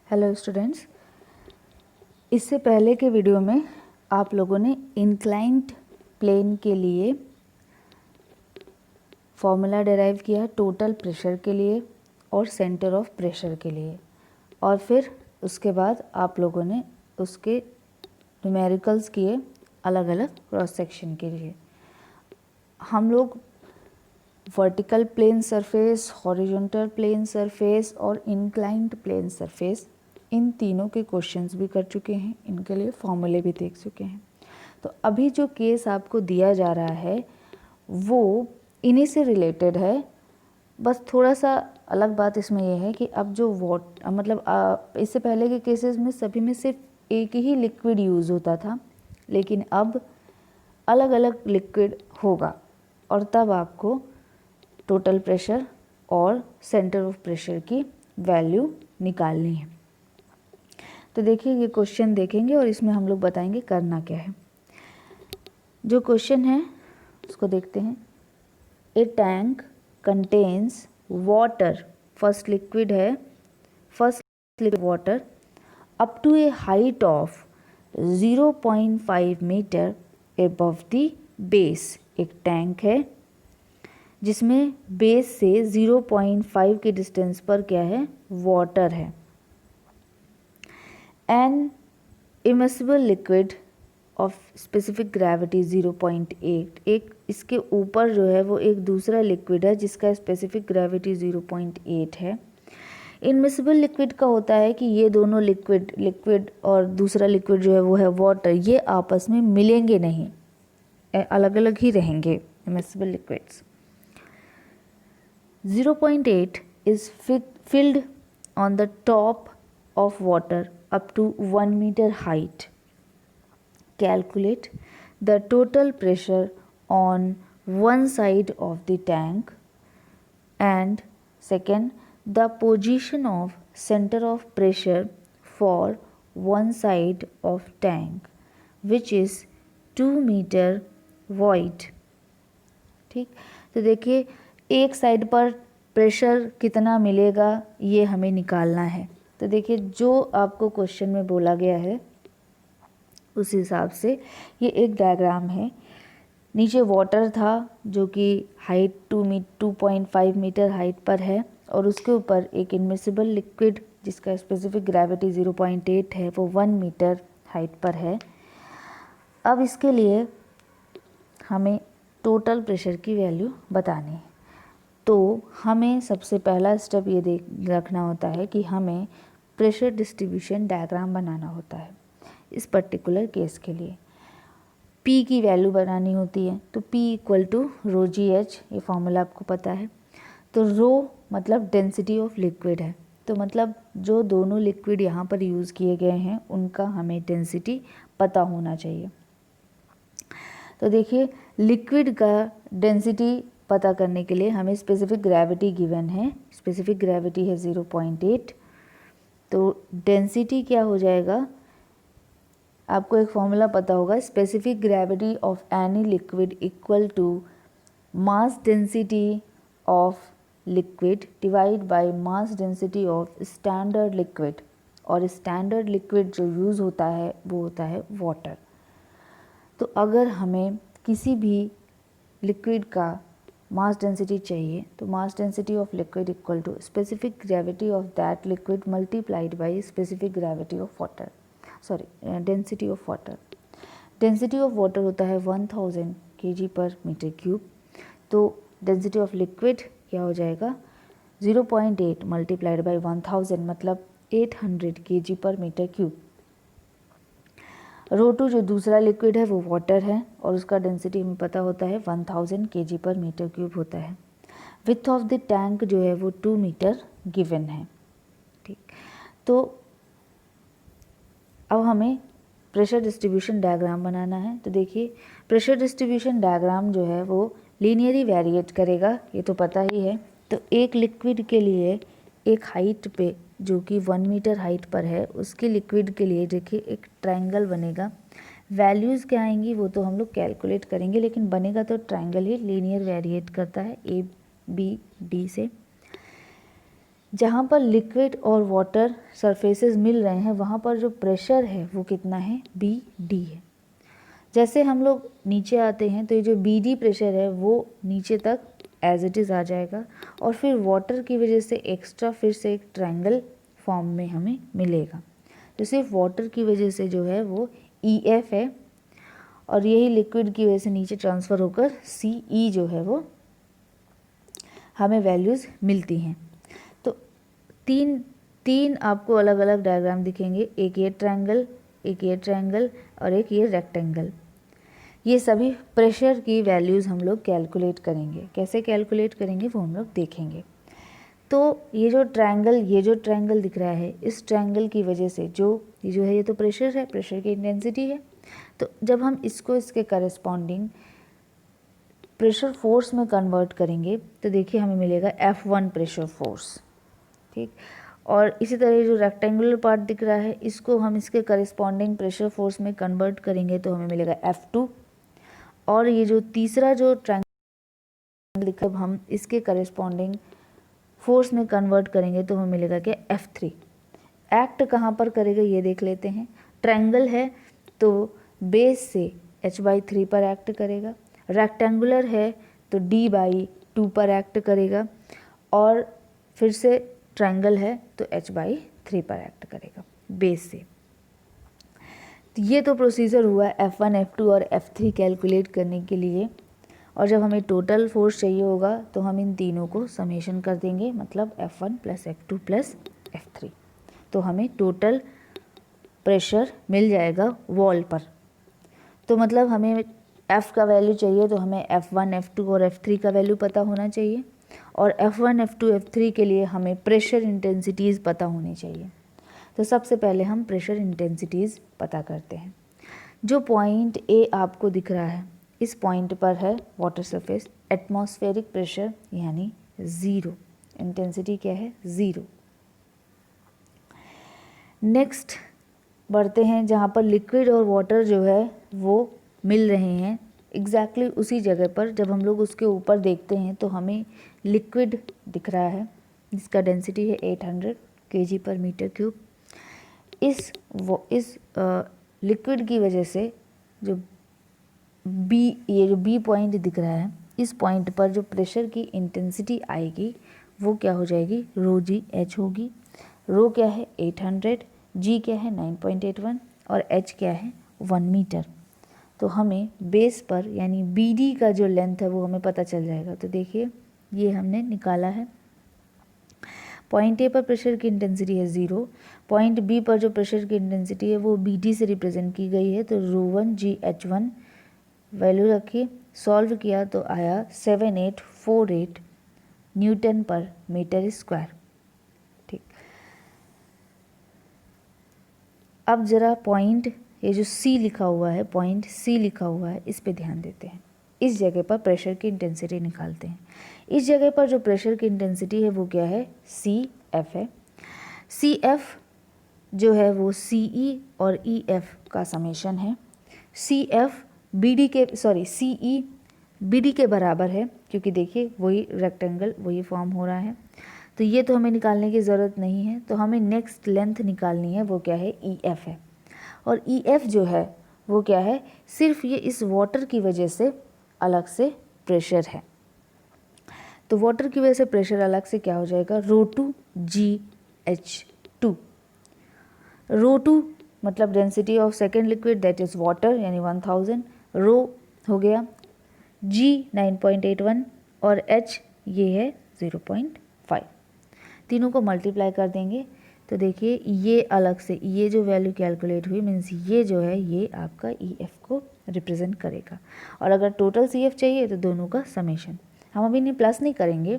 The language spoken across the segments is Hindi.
हेलो स्टूडेंट्स, इससे पहले के वीडियो में आप लोगों ने इंक्लाइंड प्लेन के लिए फॉर्मूला डिराइव किया टोटल प्रेशर के लिए और सेंटर ऑफ प्रेशर के लिए, और फिर उसके बाद आप लोगों ने उसके न्यूमेरिकल्स किए अलग अलग क्रॉस सेक्शन के लिए। हम लोग vertical plane surface, horizontal plane surface और इंक्लाइंड प्लेन सरफेस, इन तीनों के क्वेश्चंस भी कर चुके हैं, इनके लिए फॉर्मूले भी देख चुके हैं। तो अभी जो केस आपको दिया जा रहा है वो इन्हीं से रिलेटेड है। बस थोड़ा सा अलग बात इसमें यह है कि अब जो इससे पहले के केसेस में सभी में सिर्फ एक ही लिक्विड यूज़ होता था, लेकिन अब अलग अलग लिक्विड होगा और तब आपको टोटल प्रेशर और सेंटर ऑफ प्रेशर की वैल्यू निकालनी है। तो देखिए, ये क्वेश्चन देखेंगे और इसमें हम लोग बताएंगे करना क्या है। जो क्वेश्चन है उसको देखते हैं। A tank contains water, first liquid है, first liquid water up to a height of 0.5 metre above the base. एक टैंक है जिसमें बेस से 0.5 के डिस्टेंस पर क्या है, वाटर है। An immiscible liquid of specific gravity 0.8, एक इसके ऊपर जो है वो एक दूसरा लिक्विड है जिसका स्पेसिफिक ग्रेविटी 0.8 है। इनमिसिबल लिक्विड का होता है कि ये दोनों लिक्विड और दूसरा लिक्विड जो है वो है वाटर, ये आपस में मिलेंगे नहीं, अलग अलग ही रहेंगे immiscible liquids. 0.8 is filled on the top of water up to 1 meter height. Calculate the total pressure on one side of the tank, and second, the position of center of pressure for one side of tank which is 2 meter void. ठीक, तो देखिए एक साइड पर प्रेशर कितना मिलेगा ये हमें निकालना है। तो देखिए जो आपको क्वेश्चन में बोला गया है उस हिसाब से ये एक डायग्राम है। नीचे वाटर था जो कि हाइट 2.5 मीटर हाइट पर है, और उसके ऊपर एक इनमिसिबल लिक्विड जिसका स्पेसिफिक ग्रेविटी 0.8 है, वो 1 मीटर हाइट पर है। अब इसके लिए हमें टोटल प्रेशर की वैल्यू बतानी है। तो हमें सबसे पहला स्टेप ये रखना होता है कि हमें प्रेशर डिस्ट्रीब्यूशन डायग्राम बनाना होता है। इस पर्टिकुलर केस के लिए P की वैल्यू बनानी होती है। तो P equal to rho g h, ये फॉर्मूला आपको पता है। तो रो मतलब डेंसिटी ऑफ लिक्विड है, तो मतलब जो दोनों लिक्विड यहाँ पर यूज़ किए गए हैं उनका हमें डेंसिटी पता होना चाहिए। तो देखिए लिक्विड का डेंसिटी पता करने के लिए हमें स्पेसिफिक ग्रेविटी गिवन है, स्पेसिफिक ग्रेविटी है 0.8। तो डेंसिटी क्या हो जाएगा, आपको एक फॉर्मूला पता होगा, specific gravity of any liquid equal to mass density of liquid divide by mass density of standard liquid, और स्टैंडर्ड लिक्विड जो यूज़ होता है वो होता है वाटर। तो अगर हमें किसी भी लिक्विड का मास डेंसिटी चाहिए तो mass density of liquid equal to specific gravity of that liquid multiplied by specific gravity of water, density of water. Density of water होता है 1000 kg पर मीटर क्यूब। तो डेंसिटी ऑफ लिक्विड क्या हो जाएगा, 0.8 मल्टीप्लाइड बाई 1000 मतलब 800 kg पर मीटर क्यूब। रो2 जो दूसरा लिक्विड है वो वाटर है और उसका डेंसिटी हमें पता होता है 1000 kg पर मीटर क्यूब होता है। विड्थ ऑफ द टैंक जो है वो 2 मीटर गिवन है। ठीक, तो अब हमें प्रेशर डिस्ट्रीब्यूशन डायग्राम बनाना है। तो देखिए प्रेशर डिस्ट्रीब्यूशन डायग्राम जो है वो लीनियरली वेरिएट करेगा, ये तो पता ही है। तो एक लिक्विड के लिए एक हाइट पे जो कि 1 मीटर हाइट पर है उसके लिक्विड के लिए देखिए एक ट्रायंगल बनेगा। वैल्यूज़ क्या आएंगी वो तो हम लोग कैलकुलेट करेंगे, लेकिन बनेगा तो ट्रायंगल ही, लीनियर वेरिएट करता है ए बी डी से। जहाँ पर लिक्विड और वाटर सरफेसेस मिल रहे हैं वहाँ पर जो प्रेशर है वो कितना है, बी डी है। जैसे हम लोग नीचे आते हैं तो ये जो बी डी प्रेशर है वो नीचे तक एज इट इज़ आ जाएगा और फिर वाटर की वजह से एक्स्ट्रा फिर से एक ट्रायंगल फॉर्म में हमें मिलेगा। तो सिर्फ वाटर की वजह से जो है वो ई एफ है और यही लिक्विड की वजह से नीचे ट्रांसफ़र होकर सी ई जो है वो हमें वैल्यूज़ मिलती हैं। तो तीन आपको अलग अलग डायग्राम दिखेंगे, एक ये ट्रायंगल, एक ये ट्रायंगल और एक ये रेक्टेंगल। ये सभी प्रेशर की वैल्यूज़ हम लोग कैलकुलेट करेंगे। कैसे कैलकुलेट करेंगे वो हम लोग देखेंगे। तो ये जो ट्रायंगल दिख रहा है, इस ट्रायंगल की वजह से ये जो है ये तो प्रेशर है, प्रेशर की इंटेंसिटी है। तो जब हम इसको इसके करस्पॉन्डिंग प्रेशर फोर्स में कन्वर्ट करेंगे तो देखिए हमें मिलेगा F1 प्रेशर फोर्स, ठीक। और इसी तरह जो रेक्टेंगुलर पार्ट दिख रहा है इसको हम इसके करस्पॉन्डिंग प्रेशर फोर्स में कन्वर्ट करेंगे तो हमें मिलेगा F2। और ये जो तीसरा जो ट्रायंगल दिख रहा है हम इसके करस्पॉन्डिंग फोर्स में कन्वर्ट करेंगे तो हमें मिलेगा क्या, F3। एक्ट कहाँ पर करेगा ये देख लेते हैं। ट्रायंगल है तो बेस से h/3 पर एक्ट करेगा, रेक्टेंगुलर है तो d/2 पर एक्ट करेगा और फिर से ट्रायंगल है तो h/3 पर एक्ट करेगा बेस से। तो ये तो प्रोसीजर हुआ F1, F2 और F3 कैलकुलेट करने के लिए। और जब हमें टोटल फोर्स चाहिए होगा तो हम इन तीनों को समेशन कर देंगे, मतलब F1 + F2 + F3। तो हमें टोटल प्रेशर मिल जाएगा वॉल पर। तो मतलब हमें F का वैल्यू चाहिए तो हमें F1, F2 और F3 का वैल्यू पता होना चाहिए और F1, F2, F3 के लिए हमें प्रेशर इंटेंसिटीज़ पता होनी चाहिए। तो सबसे पहले हम प्रेशर इंटेंसिटीज़ पता करते हैं। जो पॉइंट ए आपको दिख रहा है, इस पॉइंट पर है वाटर सरफेस, एटमॉस्फेरिक प्रेशर यानी 0, इंटेंसिटी क्या है, 0। नेक्स्ट बढ़ते हैं जहाँ पर लिक्विड और वाटर जो है वो मिल रहे हैं एग्जैक्टली उसी जगह पर। जब हम लोग उसके ऊपर देखते हैं तो हमें लिक्विड दिख रहा है जिसका डेंसिटी है 800 kg/m³। इस लिक्विड की वजह से जो ये जो बी पॉइंट दिख रहा है, इस पॉइंट पर जो प्रेशर की इंटेंसिटी आएगी वो क्या हो जाएगी, ρgh होगी। रो क्या है 800, जी क्या है 9.81 और एच क्या है 1 मीटर। तो हमें बेस पर यानी बी डी का जो लेंथ है वो हमें पता चल जाएगा। तो देखिए ये हमने निकाला है। पॉइंट ए पर प्रेशर की इंटेंसिटी है 0, पॉइंट बी पर जो प्रेशर की इंटेंसिटी है वो बी डी से रिप्रेजेंट की गई है। तो ρ1gh1 वैल्यू रखी, सॉल्व किया तो आया 7848 Nm/m²। ठीक, अब ज़रा पॉइंट ये जो सी लिखा हुआ है, पॉइंट सी लिखा हुआ है, इस पे ध्यान देते हैं। इस जगह पर प्रेशर की इंटेंसिटी निकालते हैं। इस जगह पर जो प्रेशर की इंटेंसिटी है वो क्या है, सी एफ है। सी एफ जो है वो सी ई और ई एफ का समेशन है। सी एफ बी डी के सी ई बी डी के बराबर है, क्योंकि देखिए वही रेक्टेंगल वही फॉर्म हो रहा है। तो ये तो हमें निकालने की ज़रूरत नहीं है। तो हमें नेक्स्ट लेंथ निकालनी है, वो क्या है, ई एफ है। और ई एफ जो है वो क्या है, सिर्फ ये इस वाटर की वजह से अलग से प्रेशर है। तो वाटर की वजह से प्रेशर अलग से क्या हो जाएगा, ρ2gh2। ρ2 मतलब density of second liquid that is water यानी 1000, रो हो गया, g 9.81 और h ये है 0.5। तीनों को मल्टीप्लाई कर देंगे तो देखिए ये अलग से ये जो वैल्यू कैलकुलेट हुई मीन्स ये जो है ये आपका ई एफ को रिप्रेजेंट करेगा। और अगर टोटल सी एफ चाहिए तो दोनों का समेशन। हम अभी नहीं प्लस नहीं करेंगे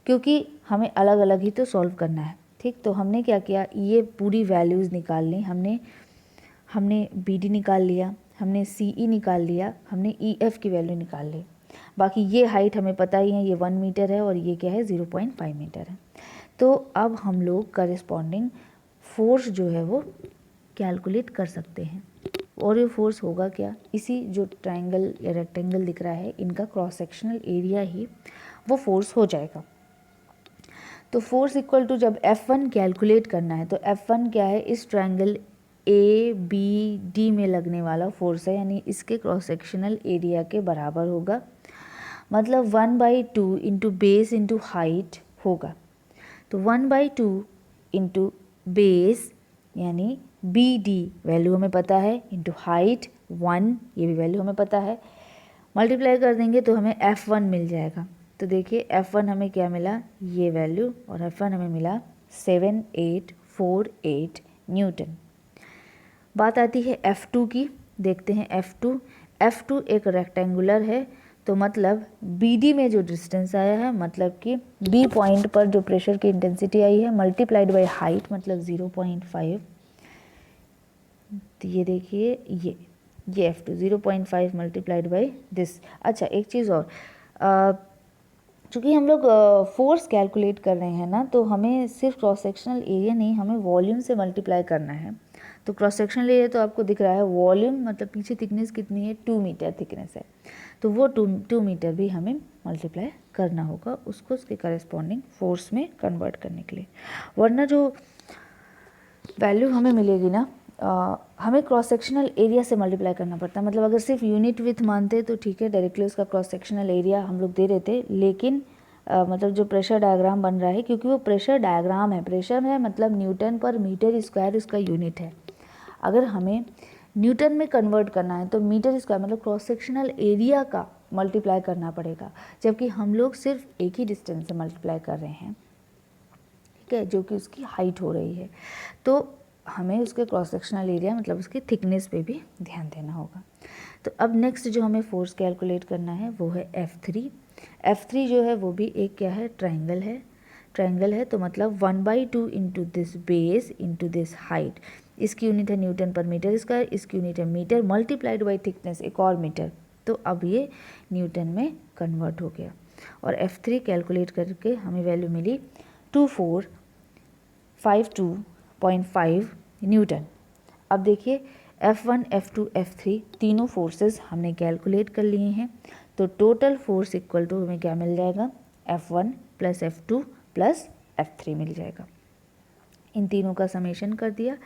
क्योंकि हमें अलग अलग ही तो सॉल्व करना है। ठीक, तो हमने क्या किया, ये पूरी वैल्यूज़ निकाल ली, हमने बी डी निकाल लिया, हमने सी ई निकाल लिया, हमने ई एफ की वैल्यू निकाल ली। बाकी ये हाइट हमें पता ही है, ये 1 मीटर है और ये क्या है 0.5 मीटर है। तो अब हम लोग करेस्पॉन्डिंग फोर्स जो है वो कैलकुलेट कर सकते हैं। और ये फोर्स होगा क्या, इसी जो ट्रायंगल या रेक्टेंगल दिख रहा है इनका क्रॉस सेक्शनल एरिया ही वो फोर्स हो जाएगा। तो फोर्स इक्वल टू जब F1 कैलकुलेट करना है तो F1 क्या है, इस ट्रायंगल ABD में लगने वाला फोर्स है, यानी इसके क्रॉस सेक्शनल एरिया के बराबर होगा, मतलब 1/2 इंटू बेस इंटू हाइट होगा। तो 1/2 इंटू बेस यानी BD वैल्यू हमें पता है, इंटू हाइट 1 ये भी वैल्यू हमें पता है, मल्टीप्लाई कर देंगे तो हमें F1 मिल जाएगा। तो देखिए F1 हमें क्या मिला, ये वैल्यू, और F1 हमें मिला 7848 न्यूटन। बात आती है F2 की, देखते हैं F2 एक रेक्टेंगुलर है, तो मतलब BD में जो डिस्टेंस आया है, मतलब कि B पॉइंट पर जो प्रेशर की इंटेंसिटी आई है मल्टीप्लाइड बाय हाइट मतलब 0.5, तो ये देखिए ये F2 0.5 मल्टीप्लाइड बाई दिस। अच्छा एक चीज़ और, चूँकि हम लोग फोर्स कैलकुलेट कर रहे हैं ना, तो हमें सिर्फ क्रॉस सेक्शनल एरिया नहीं, हमें वॉल्यूम से मल्टीप्लाई करना है। तो क्रॉस सेक्शनल एरिया तो आपको दिख रहा है, वॉल्यूम मतलब पीछे थिकनेस कितनी है, 2 मीटर थिकनेस है, तो वो 2 मीटर भी हमें मल्टीप्लाई करना होगा उसको उसके करस्पॉन्डिंग फोर्स में कन्वर्ट करने के लिए, वरना जो वैल्यू हमें मिलेगी ना, हमें क्रॉस सेक्शनल एरिया से मल्टीप्लाई करना पड़ता है। मतलब अगर सिर्फ यूनिट विथ मानते तो ठीक है, डायरेक्टली उसका क्रॉस सेक्शनल एरिया हम लोग दे रहे थे, लेकिन मतलब जो प्रेशर डायग्राम बन रहा है, क्योंकि वो प्रेशर डायग्राम है, प्रेशर है मतलब न्यूटन पर मीटर स्क्वायर उसका यूनिट है, अगर हमें न्यूटन में कन्वर्ट करना है तो मीटर स्क्वायर मतलब क्रॉस सेक्शनल एरिया का मल्टीप्लाई करना पड़ेगा, जबकि हम लोग सिर्फ एक ही डिस्टेंस से मल्टीप्लाई कर रहे हैं, ठीक है, जो कि उसकी हाइट हो रही है, तो हमें उसके क्रॉस सेक्शनल एरिया मतलब उसकी थिकनेस पे भी ध्यान देना होगा। तो अब नेक्स्ट जो हमें फोर्स कैलकुलेट करना है वो है F3 जो है वो भी एक क्या है, ट्रायंगल है, तो मतलब 1/2 into this base into this height, इसकी यूनिट है न्यूटन पर मीटर स्क्वायर, इसकी यूनिट है मीटर मल्टीप्लाइड बाई थिकनेस एक और मीटर, तो अब ये न्यूटन में कन्वर्ट हो गया, और F3 कैलकुलेट करके हमें वैल्यू मिली 2452.5 न्यूटन। अब देखिए F1 F2 F3 तीनों फोर्सेस हमने कैलकुलेट कर लिए हैं, तो टोटल फोर्स इक्वल टू हमें क्या मिल जाएगा, F1 plus F2 plus F3 मिल जाएगा। इन तीनों का समेशन कर दिया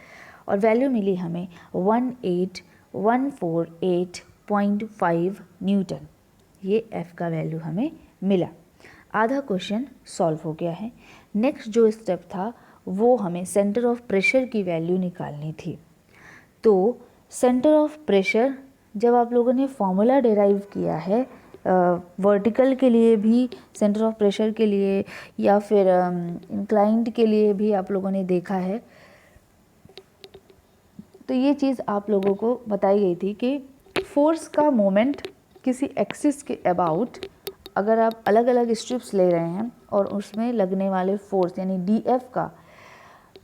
और वैल्यू मिली हमें 18148.5 न्यूटन, ये F का वैल्यू हमें मिला। आधा क्वेश्चन सॉल्व हो गया है। नेक्स्ट जो स्टेप था वो हमें सेंटर ऑफ प्रेशर की वैल्यू निकालनी थी। तो सेंटर ऑफ प्रेशर जब आप लोगों ने फॉर्मूला डिराइव किया है वर्टिकल के लिए भी, सेंटर ऑफ प्रेशर के लिए या फिर इंक्लाइंड के लिए भी आप लोगों ने देखा है, तो ये चीज़ आप लोगों को बताई गई थी कि फोर्स का मोमेंट किसी एक्सिस के अबाउट, अगर आप अलग अलग स्ट्रिप्स ले रहे हैं और उसमें लगने वाले फोर्स यानी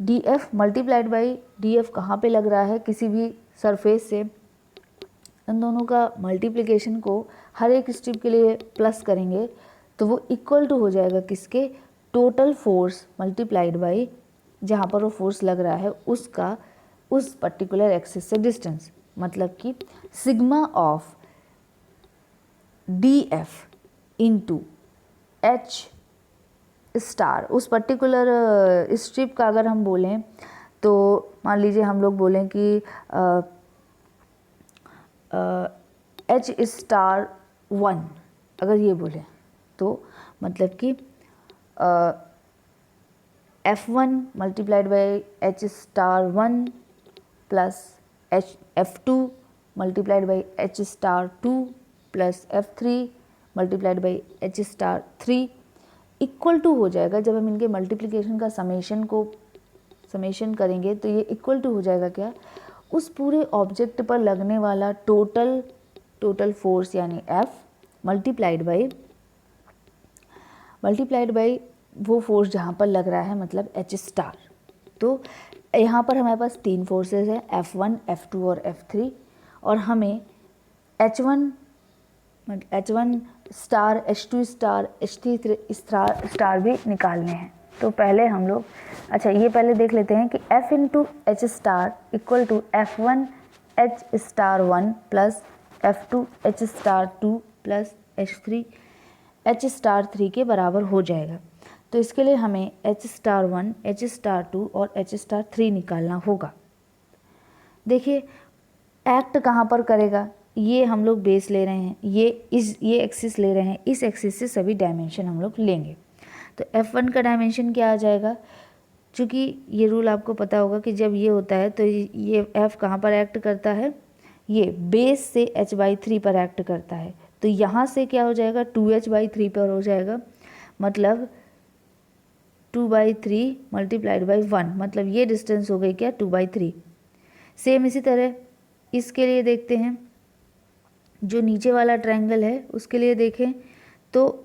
DF मल्टीप्लाइड बाई DF कहाँ पे लग रहा है, किसी भी सरफेस से, इन दोनों का मल्टीप्लिकेशन को हर एक स्ट्रिप के लिए प्लस करेंगे तो वो इक्वल टू हो जाएगा किसके, टोटल फोर्स मल्टीप्लाइड बाई जहाँ पर वो फोर्स लग रहा है उसका उस पर्टिकुलर एक्सिस से डिस्टेंस, मतलब कि sigma of DF into H star उस पर्टिकुलर स्ट्रिप का अगर हम बोलें तो मान लीजिए हम लोग बोलें कि H स्टार 1 अगर ये बोलें तो मतलब कि F1 multiplied by H star 1 plus F2 multiplied by H star 2 plus F3 multiplied by H star 3 equal to हो जाएगा, जब हम इनके मल्टीप्लिकेशन का समेशन करेंगे तो ये इक्वल टू हो जाएगा क्या, उस पूरे ऑब्जेक्ट पर लगने वाला टोटल फोर्स यानी F मल्टीप्लाइड बाई वो फोर्स जहाँ पर लग रहा है मतलब H स्टार। तो यहाँ पर हमारे पास तीन फोर्सेस हैं F1 F2 और F3, और हमें H1 star H2 star H3 star भी निकालने हैं। तो पहले हम लोग ये पहले देख लेते हैं कि F into H star equal to F1 H star 1 plus F2 H star 2 plus H3 H star 3 के बराबर हो जाएगा। तो इसके लिए हमें H*1, H*2 और H*3 निकालना होगा। देखिए एक्ट कहाँ पर करेगा, ये हम लोग बेस ले रहे हैं, ये एक्सिस ले रहे हैं, इस एक्सिस से सभी डायमेंशन हम लोग लेंगे। तो F1 का डायमेंशन क्या आ जाएगा, चूँकि ये रूल आपको पता होगा कि जब ये होता है तो ये F कहाँ पर एक्ट करता है, ये बेस से H/3 पर एक्ट करता है। तो यहाँ से क्या हो जाएगा, 2H/3 पर हो जाएगा, मतलब 2/3 मल्टीप्लाइड बाई 1, मतलब ये डिस्टेंस हो गई क्या, 2/3। सेम इसी तरह इसके लिए देखते हैं, जो नीचे वाला ट्रायंगल है उसके लिए देखें तो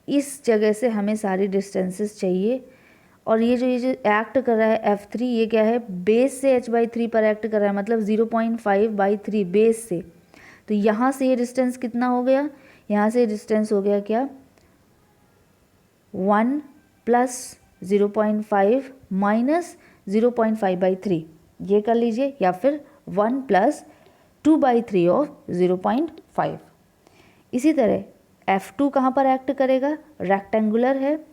इस जगह से हमें सारी डिस्टेंसेस चाहिए, और ये जो एक्ट कर रहा है F3, ये क्या है, बेस से H/3 पर एक्ट कर रहा है, मतलब 0.5/3 बेस से। तो यहाँ से ये डिस्टेंस कितना हो गया, यहाँ से डिस्टेंस हो गया क्या, 1 प्लस 0.5 माइनस 0.5/3, ये कर लीजिए, या फिर 1 प्लस 2/3 ऑफ 0.5। इसी तरह F2 कहाँ पर एक्ट करेगा, रेक्टेंगुलर है,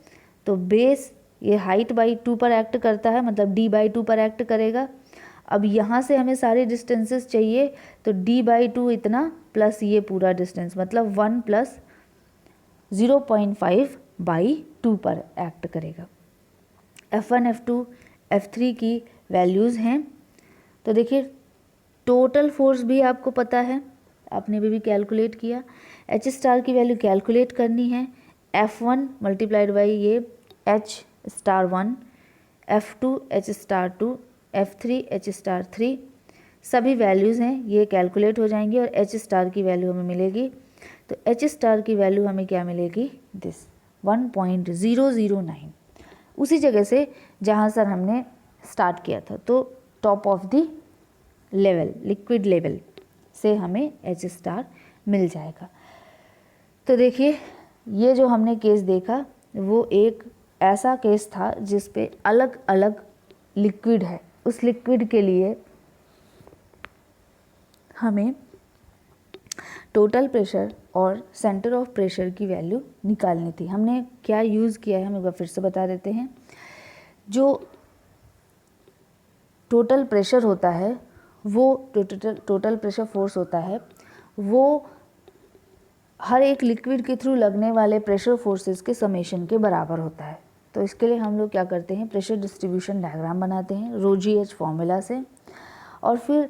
तो बेस ये हाइट बाई 2 पर एक्ट करता है, मतलब D/2 पर एक्ट करेगा। अब यहाँ से हमें सारे डिस्टेंसेस चाहिए, तो D/2 इतना प्लस ये पूरा डिस्टेंस, मतलब 1 प्लस 0.5/2 पर एक्ट करेगा। F1, F2, F3 की वैल्यूज़ हैं। तो देखिए टोटल फोर्स भी आपको पता है, आपने भी कैलकुलेट किया। H* की वैल्यू कैलकुलेट करनी है, F1 मल्टीप्लाइड बाई ये H*1, F2 H*2, F3 H*3, सभी वैल्यूज़ हैं, ये कैलकुलेट हो जाएंगी और H* की वैल्यू हमें मिलेगी। तो H* की वैल्यू हमें क्या मिलेगी, दिस 1.009, उसी जगह से जहाँ सर हमने स्टार्ट किया था। तो top of the level, liquid level से हमें H* मिल जाएगा। तो देखिए ये जो हमने केस देखा वो एक ऐसा केस था जिस पे अलग अलग लिक्विड है, उस लिक्विड के लिए हमें टोटल प्रेशर और सेंटर ऑफ प्रेशर की वैल्यू निकालनी थी। हमने क्या यूज़ किया है हम एक बार फिर से बता देते हैं। जो टोटल प्रेशर होता है वो टोटल प्रेशर फोर्स होता है, वो हर एक लिक्विड के थ्रू लगने वाले प्रेशर फोर्सेस के समेशन के बराबर होता है। तो इसके लिए हम लोग क्या करते हैं, प्रेशर डिस्ट्रीब्यूशन डायग्राम बनाते हैं ρGH फॉर्मूला से, और फिर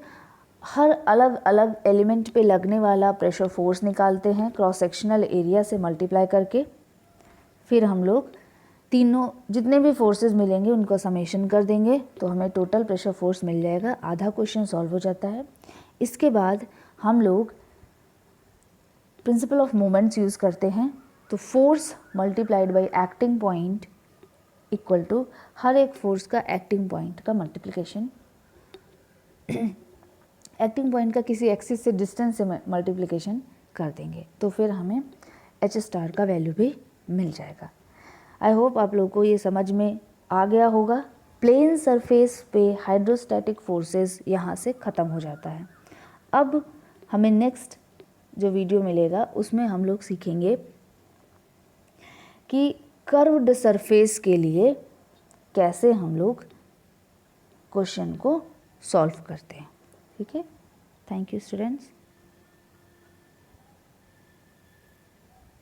हर अलग अलग एलिमेंट पे लगने वाला प्रेशर फोर्स निकालते हैं क्रॉस सेक्शनल एरिया से मल्टीप्लाई करके। फिर हम लोग तीनों जितने भी फोर्सेस मिलेंगे उनको समेशन कर देंगे, तो हमें टोटल प्रेशर फोर्स मिल जाएगा। आधा क्वेश्चन सॉल्व हो जाता है। इसके बाद हम लोग प्रिंसिपल ऑफ मोमेंट्स यूज़ करते हैं। तो force multiplied by acting point equal to हर एक फोर्स का एक्टिंग पॉइंट का मल्टीप्लिकेशन, एक्टिंग पॉइंट का किसी एक्सिस से डिस्टेंस से मल्टीप्लिकेशन कर देंगे, तो फिर हमें H* का वैल्यू भी मिल जाएगा। आई होप आप लोगों को ये समझ में आ गया होगा। प्लेन सरफेस पे हाइड्रोस्टैटिक फोर्सेस यहाँ से ख़त्म हो जाता है। अब हमें नेक्स्ट जो वीडियो मिलेगा उसमें हम लोग सीखेंगे कि कर्व्ड सरफेस के लिए कैसे हम लोग क्वेश्चन को सॉल्व करते हैं। ठीक है, थैंक यू स्टूडेंट्स।